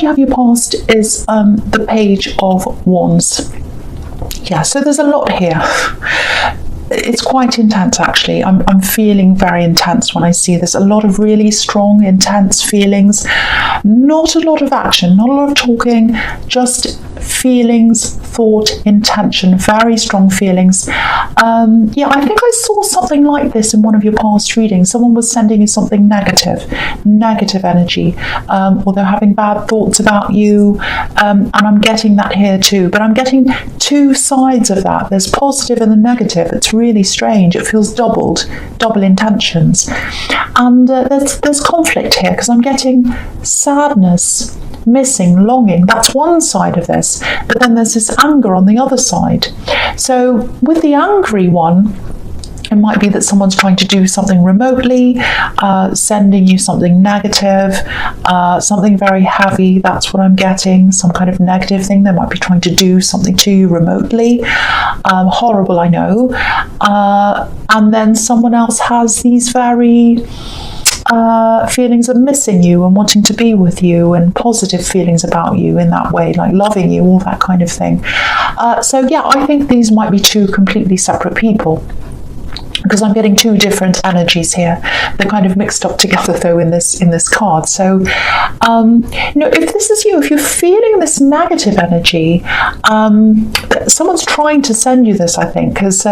card you have your past is the Page of Wands. Yeah, so there's a lot here. It's quite intense, actually. I'm feeling very intense when I see this. A lot of really strong, intense feelings. Not a lot of action, not a lot of talking, just feelings, thought, intention, very strong feelings. Yeah, I think I saw something like this in one of your past readings. Someone was sending you something negative energy, or they're having bad thoughts about you, and I'm getting that here too. But I'm getting two sides of that. There's positive and the negative. It's really strange. It feels double intentions, and there's conflict here because I'm getting sadness, missing, longing. That's one side of this, but then there's this anger on the other side. So with the angry one, it might be that someone's trying to do something remotely, sending you something negative, something very heavy. That's what I'm getting, some kind of negative thing. They might be trying to do something to you remotely. Horrible, I know. And then someone else has these very feelings of missing you and wanting to be with you, and positive feelings about you in that way, like loving you, all that kind of thing. So yeah, I think these might be two completely separate people, because I'm getting two different energies here. They're kind of mixed up together though in this card. So if this is you, if you're feeling this negative energy, someone's trying to send you this, I think, because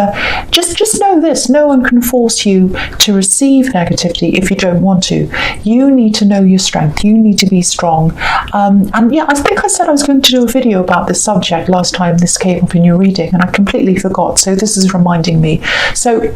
just know this: no one can force you to receive negativity if you don't want to. You need to know your strength. You need to be strong. And yeah, I think I said I was going to do a video about this subject last time this came up in your reading, and I completely forgot, so this is reminding me. So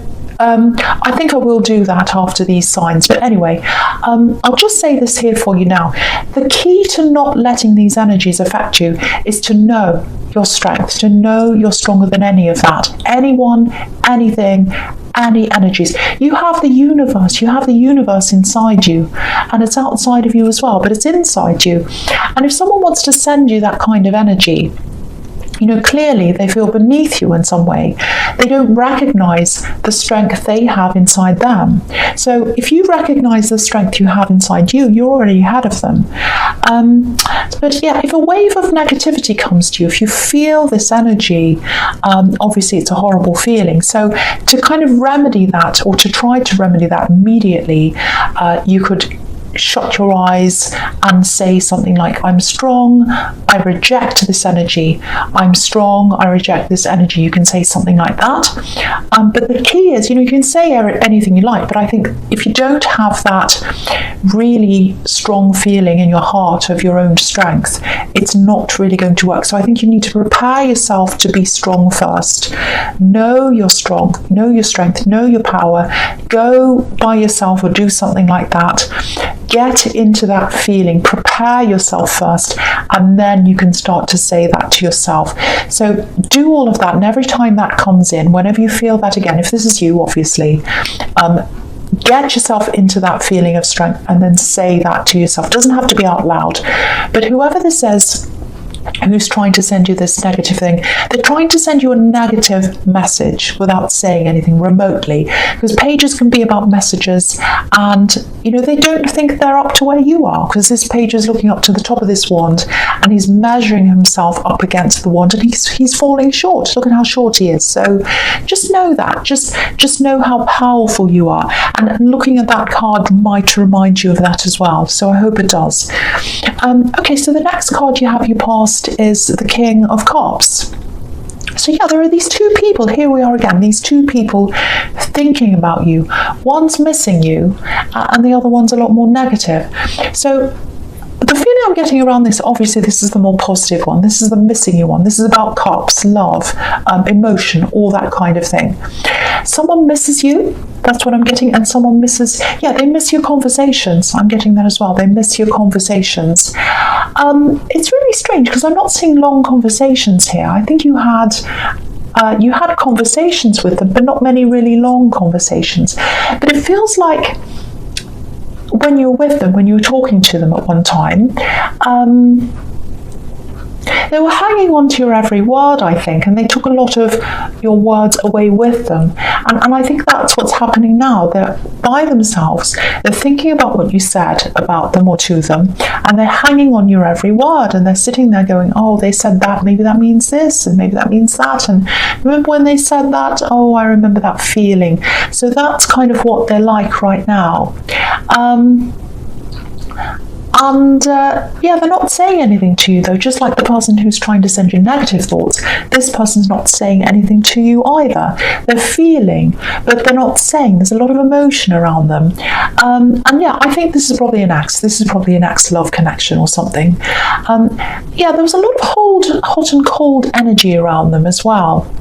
I think I will do that after these signs. But anyway, I'll just say this here for you now. The key to not letting these energies affect you is to know your strength, to know you're stronger than any of that. Anyone, anything, any energies. You have the universe inside you, and it's outside of you as well, but it's inside you. And if someone wants to send you that kind of energy, clearly they feel beneath you in some way. They don't recognize the strength they have inside them. So if you recognize the strength you have inside you, you're already ahead of them. But yeah, if a wave of negativity comes to you, if you feel this energy, obviously it's a horrible feeling. So to kind of remedy that, or to try to remedy that immediately, you could shut your eyes and say something like, I'm strong, I reject this energy. I'm strong, I reject this energy. You can say something like that. But the key is, you can say anything you like, but I think if you don't have that really strong feeling in your heart of your own strength, it's not really going to work. So I think you need to prepare yourself to be strong first. Know you're strong, know your strength, know your power. Go by yourself or do something like that. Get into that feeling, prepare yourself first, and then you can start to say that to yourself. So do all of that, and every time that comes in, whenever you feel that again, if this is you, obviously, get yourself into that feeling of strength and then say that to yourself. It doesn't have to be out loud, but whoever this is who's trying to send you this negative thing, they're trying to send you a negative message without saying anything remotely, because pages can be about messages, and they don't think they're up to where you are, because this page is looking up to the top of this wand and he's measuring himself up against the wand, and he's falling short. Look at how short he is. So just know that, just know how powerful you are, and looking at that card might remind you of that as well. So I hope it does. Okay, so the next card you have your past is the King of Cups. So yeah, there are these two people, here we are again, these two people thinking about you. One's missing you, and the other one's a lot more negative. So the feeling I'm getting around this, obviously this is the more positive one, this is the missing you one, this is about cups, love, emotion, all that kind of thing. Someone misses you, that's what I'm getting, and someone misses, they miss your conversations. I'm getting that as well, they miss your conversations. It's really strange because I'm not seeing long conversations here. I think you had conversations with them, but not many really long conversations. But it feels like when you're with them, when you were talking to them at one time, They were hanging on to your every word, I think, and they took a lot of your words away with them. And I think that's what's happening now. They're by themselves, they're thinking about what you said about them or to them, and they're hanging on your every word, and they're sitting there going, oh, they said that, maybe that means this, and maybe that means that, and remember when they said that? Oh, I remember that feeling. So that's kind of what they're like right now. Yeah, they're not saying anything to you though, just like the person who's trying to send you negative thoughts. This person's not saying anything to you either. They're feeling, but they're not saying. There's a lot of emotion around them. And yeah, I think this is probably an ex. This is probably an ex-love connection or something. Yeah, there was a lot of hot and cold energy around them as well.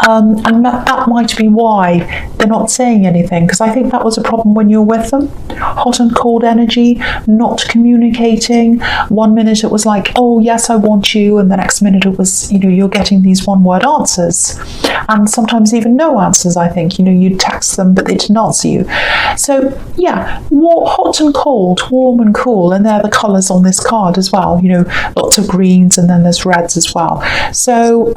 And that might be why they're not saying anything, because I think that was a problem when you were with them. Hot and cold energy, not communicating. 1 minute it was like, oh yes, I want you, and the next minute it was, you're getting these one-word answers, and sometimes even no answers. I think, you'd text them but they didn't answer you. So yeah, hot and cold, warm and cool, and they're the colours on this card as well. Lots of greens, and then there's reds as well. So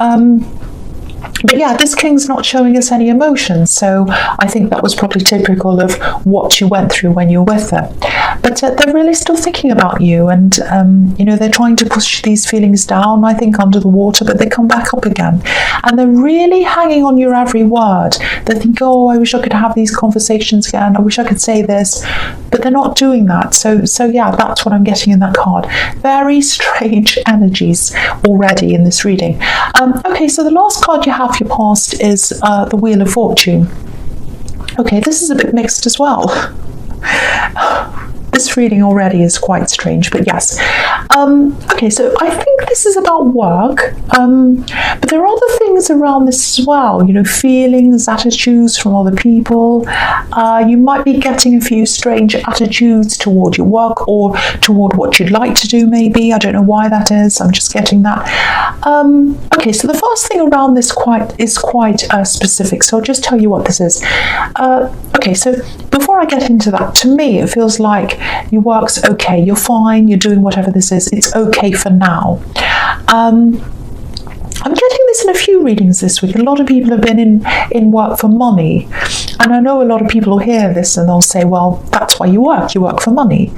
but yeah, this king's not showing us any emotions, so I think that was probably typical of what you went through when you were with them. But they're really still thinking about you, and they're trying to push these feelings down, I think, under the water, but they come back up again, and they're really hanging on your every word. They think, oh, I wish I could have these conversations again, I wish I could say this, but they're not doing that. So yeah, that's what I'm getting in that card. Very strange energies already in this reading. Okay, so the last card you have for your past is the Wheel of Fortune. Okay, this is a bit mixed as well. This reading already is quite strange, but yes. Okay, so I think this is about work, but there are other things around this as well, feelings, attitudes from other people. You might be getting a few strange attitudes toward your work or toward what you'd like to do, maybe. I don't know why that is, I'm just getting that. Okay, so the first thing around this is quite specific, so I'll just tell you what this is. Okay, so before I get into that, to me it feels like your work's okay, you're fine, you're doing whatever this is, it's okay for now. I'm getting this in a few readings this week. A lot of people have been in work for money, and I know a lot of people will hear this and they'll say, well, that's why you work for money.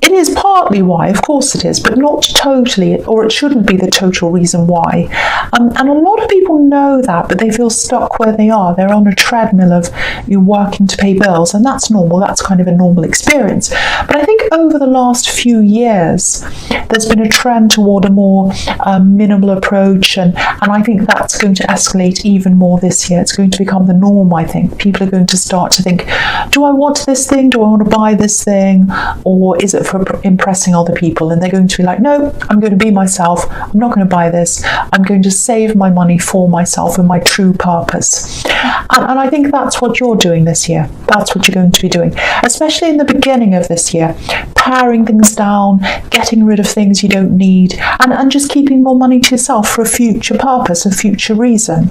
It is partly why, of course it is, but not totally, or it shouldn't be the total reason why. And a lot of people know that, but they feel stuck where they are. They're on a treadmill of you working to pay bills, and that's normal. That's kind of a normal experience. But I think over the last few years, there's been a trend toward a more minimal approach, and I think that's going to escalate even more this year. It's going to become the norm, I think. People are going to start to think, do I want this thing? Do I want to buy this thing? Or is it for impressing other people? And they're going to be like, no, I'm going to be myself. I'm not going to buy this. I'm going to save my money for myself and my true purpose. And I think that's what you're doing this year. That's what you're going to be doing, especially in the beginning of this year, paring things down, getting rid of things you don't need, and just keeping more money to yourself for a future purpose, a future reason.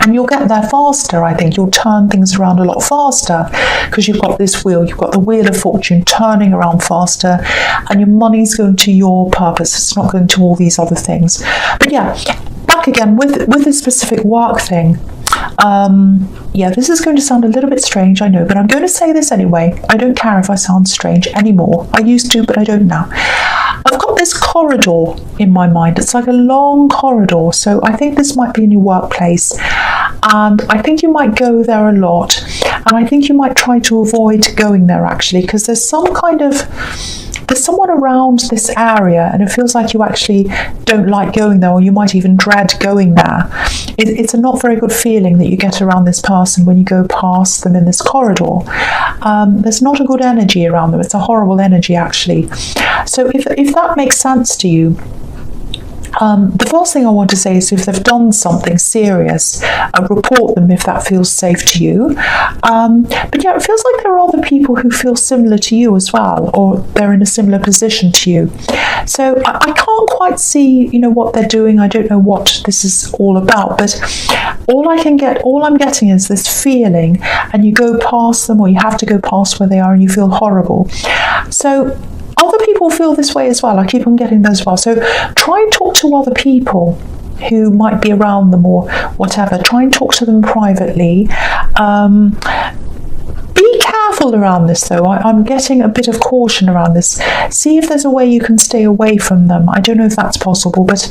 And you'll get there faster, I think. You'll turn things around a lot faster because you've got this wheel. You've got the Wheel of Fortune turning around faster, and your money's going to your purpose. It's not going to all these other things. But yeah, back again with this specific work thing. Yeah, this is going to sound a little bit strange, I know, but I'm going to say this anyway. I don't care if I sound strange anymore. I used to, but I don't now. I've got this corridor in my mind. It's like a long corridor, so I think this might be in your workplace, and I think you might go there a lot, and I think you might try to avoid going there actually, because there's someone around this area, and it feels like you actually don't like going there, or you might even dread going there. It's a not very good feeling that you get around this person when you go past them in this corridor. There's not a good energy around them. It's a horrible energy actually. So if that makes sense to you, the first thing I want to say is if they've done something serious, report them if that feels safe to you. But yeah, it feels like there are other people who feel similar to you as well, or they're in a similar position to you. So I can't quite see, what they're doing. I don't know what this is all about, but all I'm getting is this feeling, and you go past them, or you have to go past where they are, and you feel horrible. So other people people feel this way as well. I keep on getting those as well. So try and talk to other people who might be around them or whatever. Try and talk to them privately. Be careful around this though. I'm getting a bit of caution around this. See if there's a way you can stay away from them. I don't know if that's possible, but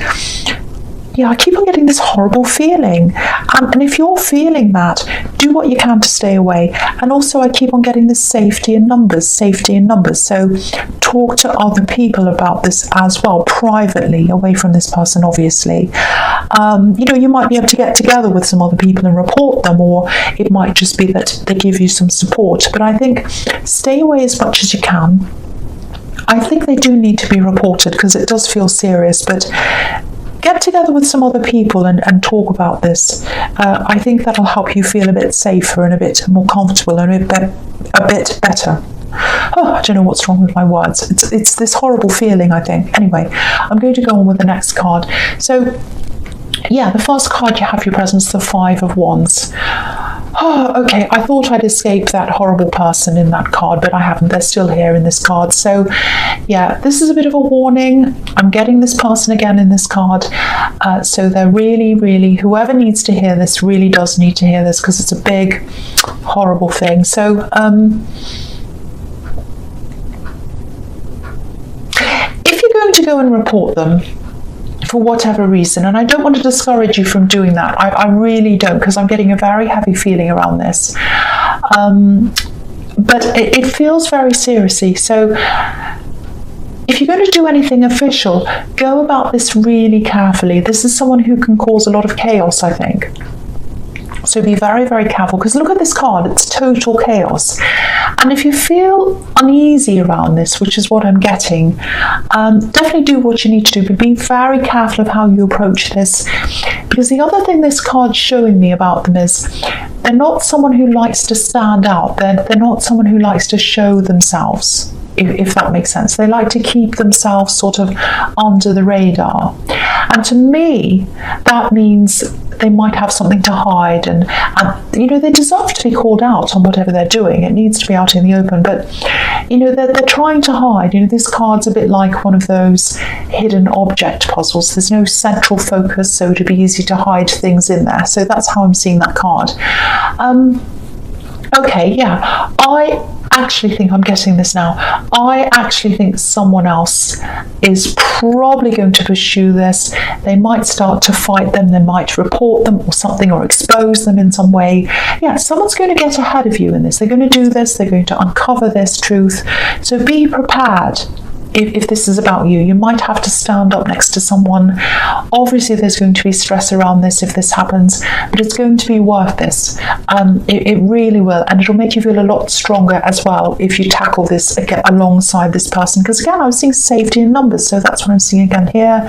yeah, I keep on getting this horrible feeling. And if you're feeling that, do what you can to stay away. And also I keep on getting this safety in numbers. So talk to other people about this as well, privately, away from this person, obviously. You might be able to get together with some other people and report them, or it might just be that they give you some support. But I think stay away as much as you can. I think they do need to be reported because it does feel serious, but get together with some other people and talk about this. I think that'll help you feel a bit safer and a bit more comfortable and a bit better. Oh, I don't know what's wrong with my words. It's this horrible feeling, I think. Anyway, I'm going to go on with the next card. So, yeah, the first card you have your presence, the Five of Wands. Oh, okay, I thought I'd escape that horrible person in that card, but I haven't. They're still here in this card. So, yeah, this is a bit of a warning. I'm getting this person again in this card. So they're really, whoever needs to hear this really does need to hear this because it's a big, horrible thing. So, if you're going to go and report them, for whatever reason, and I don't want to discourage you from doing that, I really don't, because I'm getting a very heavy feeling around this, but it feels very seriously. So if you're going to do anything official, go about this really carefully. This is someone who can cause a lot of chaos, I think. So be very, very careful, because look at this card, it's total chaos. And if you feel uneasy around this, which is what I'm getting, definitely do what you need to do, but be very careful of how you approach this. Because the other thing this card's showing me about them is they're not someone who likes to stand out. They're not someone who likes to show themselves, if that makes sense. They like to keep themselves sort of under the radar. And to me, that means they might have something to hide, and they deserve to be called out on whatever they're doing. It needs to be out in the open, but they're trying to hide. This card's a bit like one of those hidden object puzzles. There's no central focus, so it'd be easy to hide things in there. So that's how I'm seeing that card. Okay, yeah, I actually think I'm getting this now. I actually think someone else is probably going to pursue this. They might start to fight them. They might report them or something, or expose them in some way. Yeah, someone's going to get ahead of you in this. They're going to do this. They're going to uncover this truth. So be prepared. If this is about you, you might have to stand up next to someone. Obviously, there's going to be stress around this if this happens, but it's going to be worth this. It really will, and it'll make you feel a lot stronger as well if you tackle this again alongside this person. Because again, I was seeing safety in numbers, so that's what I'm seeing again here.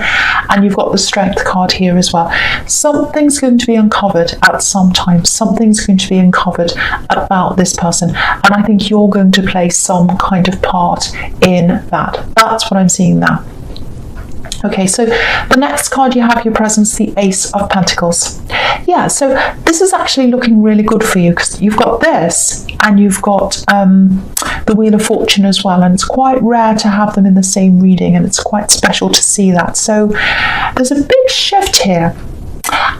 And you've got the Strength card here as well. Something's going to be uncovered at some time. Something's going to be uncovered about this person, and I think you're going to play some kind of part in that. That's what I'm seeing now. Okay, so the next card you have your presence, the Ace of Pentacles. Yeah, so this is actually looking really good for you, because you've got this and you've got the Wheel of Fortune as well, and it's quite rare to have them in the same reading, and it's quite special to see that. So there's a big shift here,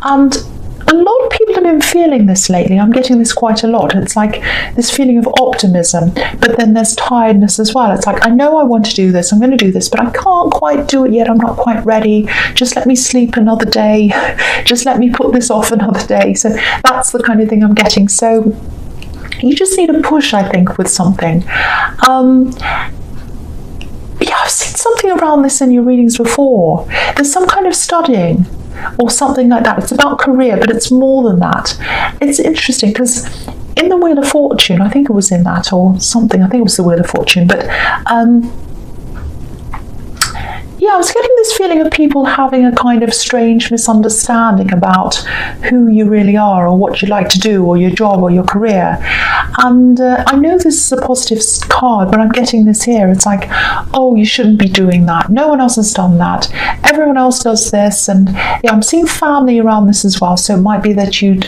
and a lot of people have been feeling this lately. I'm getting this quite a lot. It's like this feeling of optimism, but then there's tiredness as well. It's like, I know I want to do this, I'm going to do this, but I can't quite do it yet. I'm not quite ready. Just let me sleep another day. Just let me put this off another day. So that's the kind of thing I'm getting. So you just need a push, I think, with something. Yeah, I've seen something around this in your readings before. There's some kind of studying or something like that. It's about career, but it's more than that. It's interesting because in the Wheel of Fortune, I think it was in that or something, I think it was the Wheel of Fortune, but yeah, I was getting this feeling of people having a kind of strange misunderstanding about who you really are, or what you like to do, or your job, or your career. And I know this is a positive card, but I'm getting this here. It's like, oh, you shouldn't be doing that. No one else has done that. Everyone else does this. And yeah, I'm seeing family around this as well. So it might be that you'd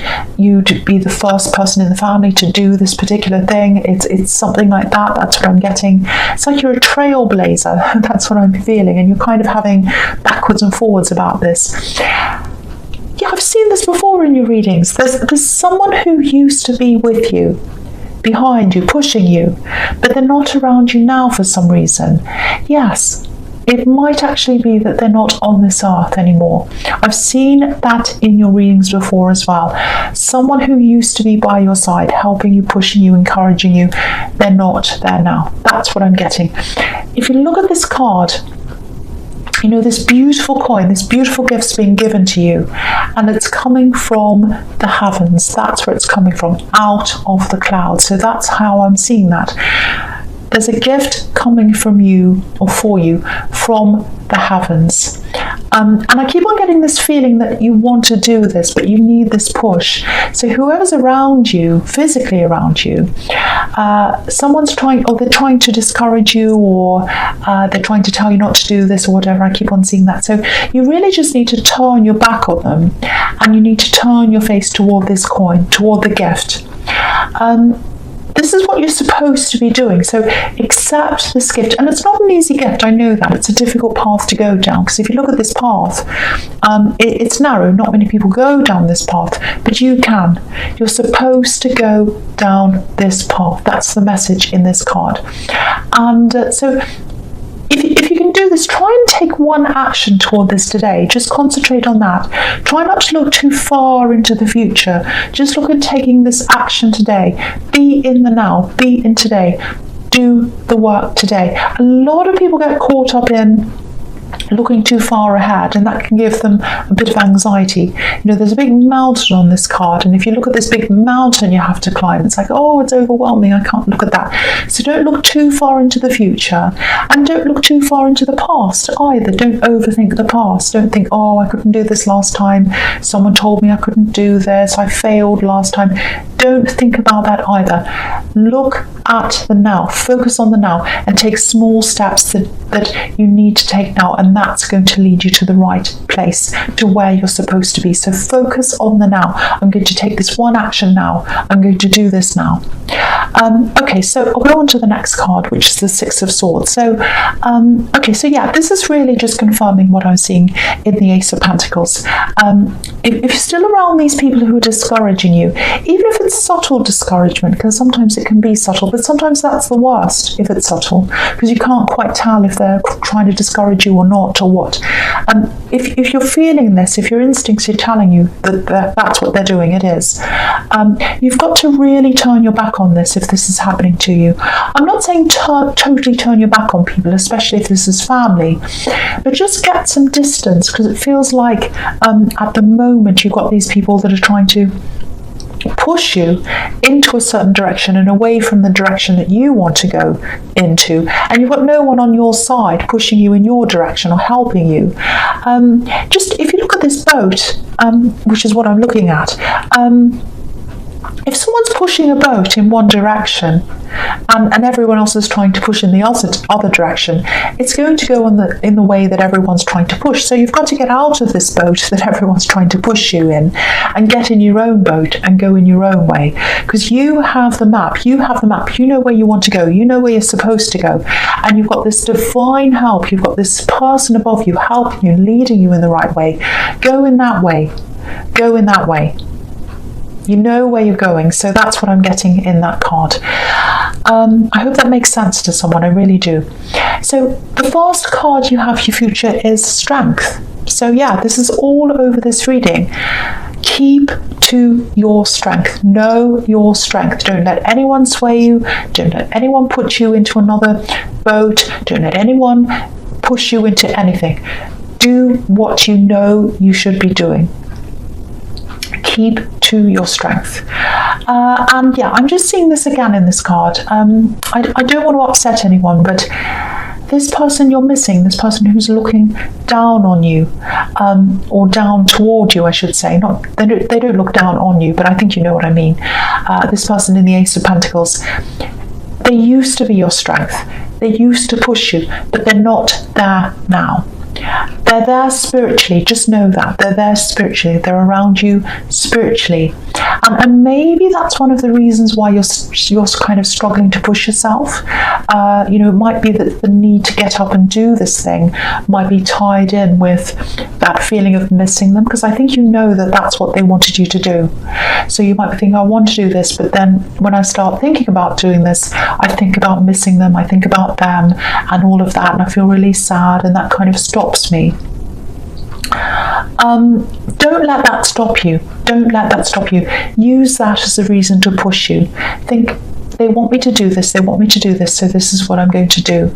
be the first person in the family to do this particular thing. It's something like that. That's what I'm getting. It's like you're a trailblazer. That's what I'm feeling. And you're kind of having backwards and forwards about this. Yeah, I've seen this before in your readings. There's someone who used to be with you, behind you, pushing you, but they're not around you now for some reason. Yes, it might actually be that they're not on this earth anymore. I've seen that in your readings before as well. Someone who used to be by your side, helping you, pushing you, encouraging you, they're not there now. That's what I'm getting. If you look at this card, you know, this beautiful coin, this beautiful gift's being given to you, and it's coming from the heavens. That's where it's coming from, out of the clouds. So that's how I'm seeing that. There's a gift coming from you, or for you, from the heavens. And I keep on getting this feeling that you want to do this, but you need this push. So whoever's around you, physically around you, someone's trying, or they're trying to discourage you, or they're trying to tell you not to do this or whatever. I keep on seeing that. So you really just need to turn your back on them, and you need to turn your face toward this coin, toward the gift. This is what you're supposed to be doing. So accept this gift. And it's not an easy gift, I know that. It's a difficult path to go down, because if you look at this path, it's narrow. Not many people go down this path, but you can. You're supposed to go down this path. That's the message in this card. And so if you can do this, try and take one action toward this today. Just concentrate on that. Try not to look too far into the future. Just look at taking this action today. Be in the now. Be in today. Do the work today. A lot of people get caught up in looking too far ahead, and that can give them a bit of anxiety. You know, there's a big mountain on this card, and if you look at this big mountain you have to climb, it's like, oh, it's overwhelming, I can't look at that. So don't look too far into the future, and don't look too far into the past either. Don't overthink the past. Don't think, oh, I couldn't do this last time, someone told me I couldn't do this, I failed last time. Don't think about that either. Look at the now. Focus on the now, and take small steps that you need to take now, and that's going to lead you to the right place, to where you're supposed to be. So focus on the now. I'm going to take this one action now. I'm going to do this now. Okay, so I'll go on to the next card, which is the Six of Swords. So, okay, so yeah, this is really just confirming what I'm seeing in the Ace of Pentacles. If you're still around these people who are discouraging you, even if it's subtle discouragement, because sometimes it can be subtle, but sometimes that's the worst if it's subtle, because you can't quite tell if they're trying to discourage you or not, or what. If you're feeling this, if your instincts are telling you that that's what they're doing, it is. You've got to really turn your back on this if this is happening to you. I'm not saying totally turn your back on people, especially if this is family, but just get some distance, because it feels like at the moment you've got these people that are trying to push you into a certain direction and away from the direction that you want to go into, and you've got no one on your side pushing you in your direction or helping you. Just if you look at this boat, which is what I'm looking at, if someone's pushing a boat in one direction and everyone else is trying to push in the other direction, it's going to go in the way that everyone's trying to push. So you've got to get out of this boat that everyone's trying to push you in, and get in your own boat and go in your own way, because you have the map. You have the map. You know where you want to go. You know where you're supposed to go, and you've got this divine help. You've got this person above you helping you, leading you in the right way. Go in that way. Go in that way. You know where you're going. So that's what I'm getting in that card. I hope that makes sense to someone. I really do. So the first card you have, your future, is strength. So yeah, this is all over this reading. Keep to your strength. Know your strength. Don't let anyone sway you. Don't let anyone put you into another boat. Don't let anyone push you into anything. Do what you know you should be doing. Keep to your strength. And yeah, I'm just seeing this again in this card. I don't want to upset anyone, but this person you're missing, this person who's looking down on you, or down toward you, I should say. They don't look down on you, but I think you know what I mean. This person in the Ace of Pentacles, they used to be your strength. They used to push you, but they're not there now. They're there spiritually. Just know that they're there spiritually. They're around you spiritually, and maybe that's one of the reasons why you're kind of struggling to push yourself. It might be that the need to get up and do this thing might be tied in with that feeling of missing them, because I think you know that that's what they wanted you to do. So you might be thinking, I want to do this, but then when I start thinking about doing this, I think about missing them, I think about them and all of that, and I feel really sad, and that kind of stops me. Don't let that stop you. Don't let that stop you. Use that as a reason to push you. Think, they want me to do this, they want me to do this, so this is what I'm going to do.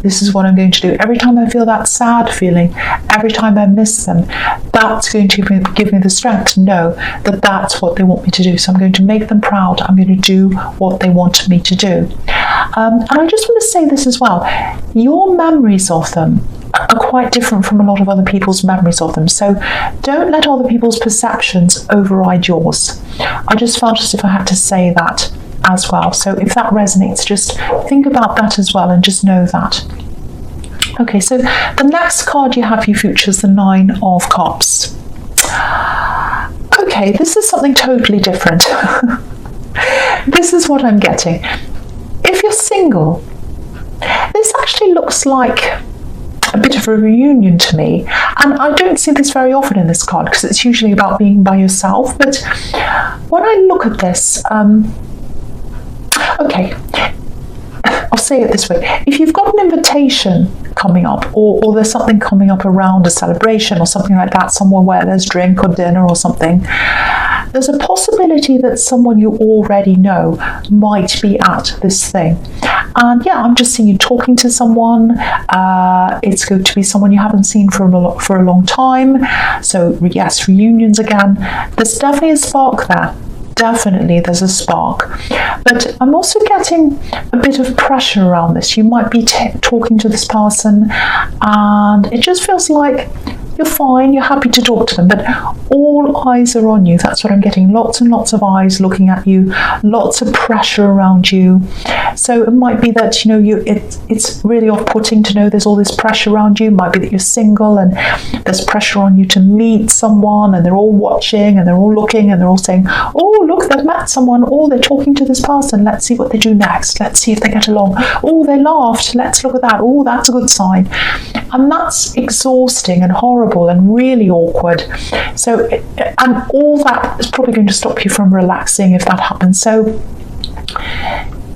This is what I'm going to do. Every time I feel that sad feeling, every time I miss them, that's going to give me the strength to know that that's what they want me to do. So I'm going to make them proud. I'm going to do what they want me to do. And I just want to say this as well. Your memories of them are quite different from a lot of other people's memories of them. So don't let other people's perceptions override yours. I just felt as if I had to say that as well. So if that resonates, just think about that as well and just know that. Okay, so the next card you have for your future is the Nine of Cups. Okay, this is something totally different. This is what I'm getting. If you're single, this actually looks like a bit of a reunion to me, and I don't see this very often in this card because it's usually about being by yourself. But when I look at this, okay, I'll say it this way. If you've got an invitation coming up, or there's something coming up around a celebration or something like that, somewhere where there's drink or dinner or something, there's a possibility that someone you already know might be at this thing. And yeah, I'm just seeing you talking to someone. It's going to be someone you haven't seen for a long time. So yes, reunions again. There's definitely a spark there. Definitely there's a spark, but I'm also getting a bit of pressure around this. You might be talking to this person and it just feels like you're fine, you're happy to talk to them, but all eyes are on you. That's what I'm getting. Lots and lots of eyes looking at you, lots of pressure around you. So it might be that, it's really off-putting to know there's all this pressure around you. It might be that you're single and there's pressure on you to meet someone, and they're all watching and they're all looking and they're all saying, oh, look, they've met someone. Oh, they're talking to this person. Let's see what they do next. Let's see if they get along. Oh, they laughed. Let's look at that. Oh, that's a good sign. And that's exhausting and horrible and really awkward. So, and all that is probably going to stop you from relaxing if that happens. So,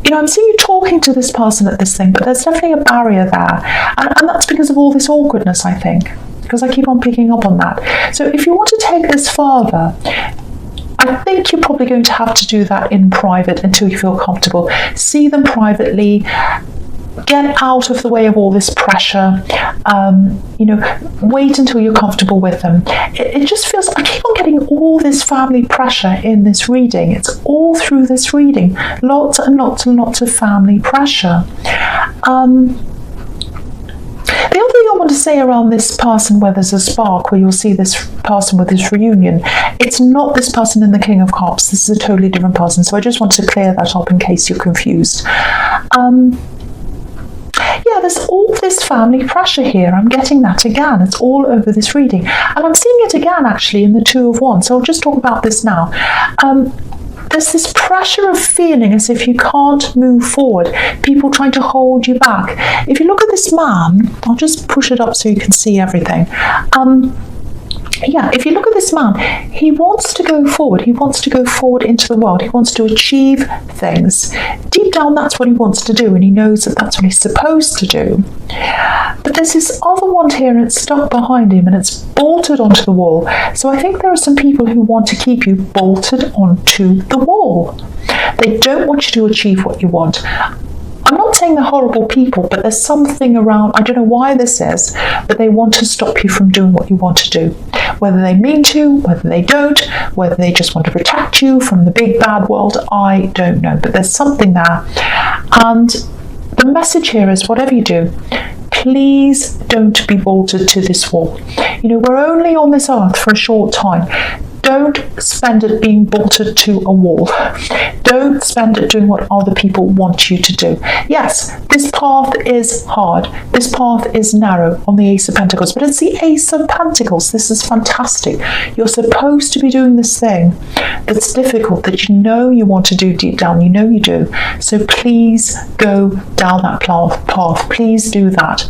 I'm seeing you talking to this person at this thing, but there's definitely a barrier there. And that's because of all this awkwardness, I think, because I keep on picking up on that. So if you want to take this further, I think you're probably going to have to do that in private until you feel comfortable. See them privately. Get out of the way of all this pressure. Wait until you're comfortable with them. It just feels, I keep on getting all this family pressure in this reading. It's all through this reading. Lots and lots and lots of family pressure. The other thing I want to say around this person where there's a spark, where you'll see this person with this reunion, it's not this person in the King of Cups. This is a totally different person. So I just wanted to clear that up in case you're confused. Yeah, there's all this family pressure here. I'm getting that again. It's all over this reading. And I'm seeing it again, actually, in the Two of Wands. So I'll just talk about this now. There's this pressure of feeling as if you can't move forward. People trying to hold you back. If you look at this man, I'll just push it up so you can see everything. Yeah, if you look at this man, he wants to go forward. He wants to go forward into the world. He wants to achieve things. Deep down, that's what he wants to do, and he knows that that's what he's supposed to do. But there's this other wand here, and it's stuck behind him, and it's bolted onto the wall. So I think there are some people who want to keep you bolted onto the wall. They don't want you to achieve what you want. I'm not saying they're horrible people, but there's something around, I don't know why this is, but they want to stop you from doing what you want to do. Whether they mean to, whether they don't, whether they just want to protect you from the big bad world, I don't know. But there's something there. And the message here is, whatever you do, please don't be bolted to this wall. You know, we're only on this earth for a short time. Don't spend it being bolted to a wall. Don't spend it doing what other people want you to do. Yes, this path is hard. This path is narrow on the Ace of Pentacles, but it's the Ace of Pentacles. This is fantastic. You're supposed to be doing this thing that's difficult, that you know you want to do deep down. You know you do. So please go down that path. Please do that.